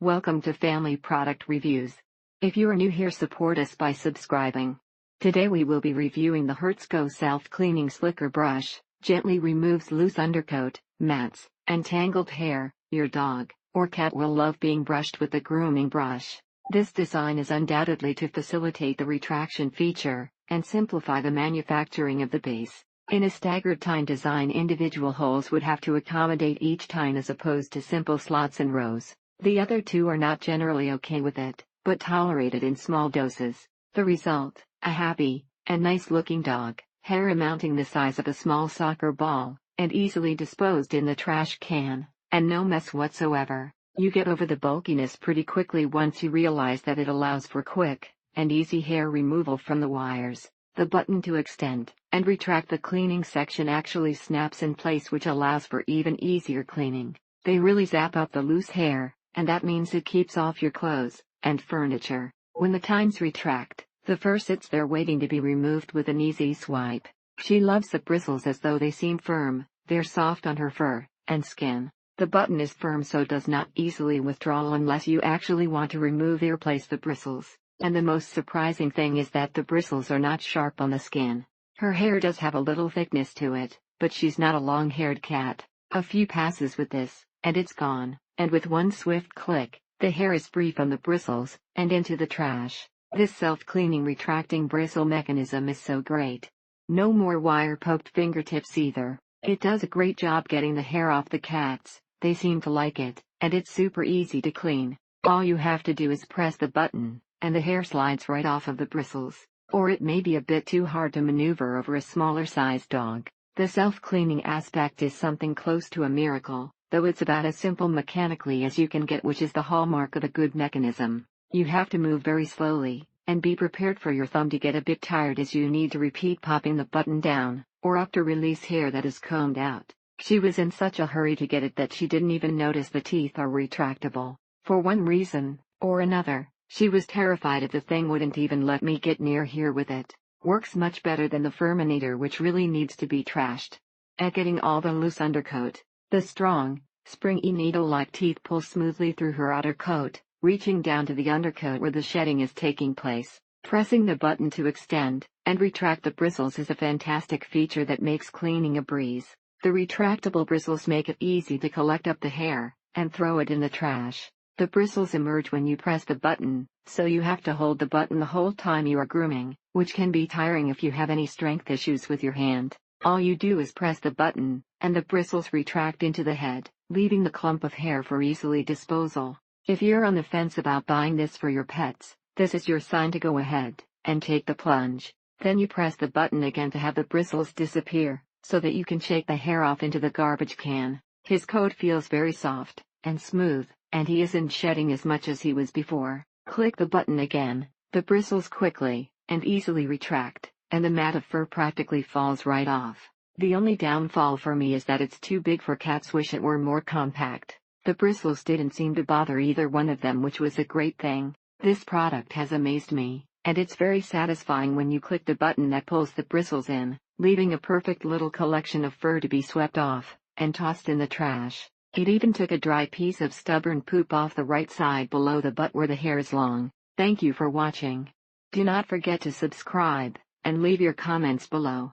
Welcome to Family Product Reviews. If you are new here, support us by subscribing. Today we will be reviewing the Hertzko Self-Cleaning Slicker Brush. Gently removes loose undercoat, mats, and tangled hair. Your dog or cat will love being brushed with the grooming brush. This design is undoubtedly to facilitate the retraction feature and simplify the manufacturing of the base. In a staggered tine design, individual holes would have to accommodate each tine as opposed to simple slots and rows. The other two are not generally okay with it, but tolerate it in small doses. The result, a happy and nice-looking dog, hair amounting the size of a small soccer ball, and easily disposed in the trash can, and no mess whatsoever. You get over the bulkiness pretty quickly once you realize that it allows for quick and easy hair removal from the wires. The button to extend and retract the cleaning section actually snaps in place, which allows for even easier cleaning. They really zap up the loose hair, and that means it keeps off your clothes and furniture. When the tines retract, the fur sits there waiting to be removed with an easy swipe. She loves the bristles as though they seem firm. They're soft on her fur and skin. The button is firm, so does not easily withdraw unless you actually want to remove or replace the bristles. And the most surprising thing is that the bristles are not sharp on the skin. Her hair does have a little thickness to it, but she's not a long-haired cat. A few passes with this, and it's gone. And with one swift click, the hair is free from the bristles and into the trash. This self-cleaning retracting bristle mechanism is so great. No more wire-poked fingertips either. It does a great job getting the hair off the cats. They seem to like it, and it's super easy to clean. All you have to do is press the button, and the hair slides right off of the bristles. Or it may be a bit too hard to maneuver over a smaller-sized dog. The self-cleaning aspect is something close to a miracle, though it's about as simple mechanically as you can get, which is the hallmark of a good mechanism. You have to move very slowly, and be prepared for your thumb to get a bit tired as you need to repeat popping the button down, or up to release hair that is combed out. She was in such a hurry to get it that she didn't even notice the teeth are retractable. For one reason or another, she was terrified if the thing wouldn't even let me get near here with it. Works much better than the Furminator, which really needs to be trashed. At getting all the loose undercoat, the strong, springy needle-like teeth pull smoothly through her outer coat, reaching down to the undercoat where the shedding is taking place. Pressing the button to extend and retract the bristles is a fantastic feature that makes cleaning a breeze. The retractable bristles make it easy to collect up the hair and throw it in the trash. The bristles emerge when you press the button, so you have to hold the button the whole time you are grooming, which can be tiring if you have any strength issues with your hand. All you do is press the button, and the bristles retract into the head, leaving the clump of hair for easily disposal. If you're on the fence about buying this for your pets, this is your sign to go ahead and take the plunge. Then you press the button again to have the bristles disappear, so that you can shake the hair off into the garbage can. His coat feels very soft and smooth, and he isn't shedding as much as he was before. Click the button again, the bristles quickly and easily retract, and the mat of fur practically falls right off. The only downfall for me is that it's too big for cats. Wish it were more compact. The bristles didn't seem to bother either one of them, which was a great thing. This product has amazed me, and it's very satisfying when you click the button that pulls the bristles in, leaving a perfect little collection of fur to be swept off and tossed in the trash. It even took a dry piece of stubborn poop off the right side below the butt where the hair is long. Thank you for watching. Do not forget to subscribe and leave your comments below.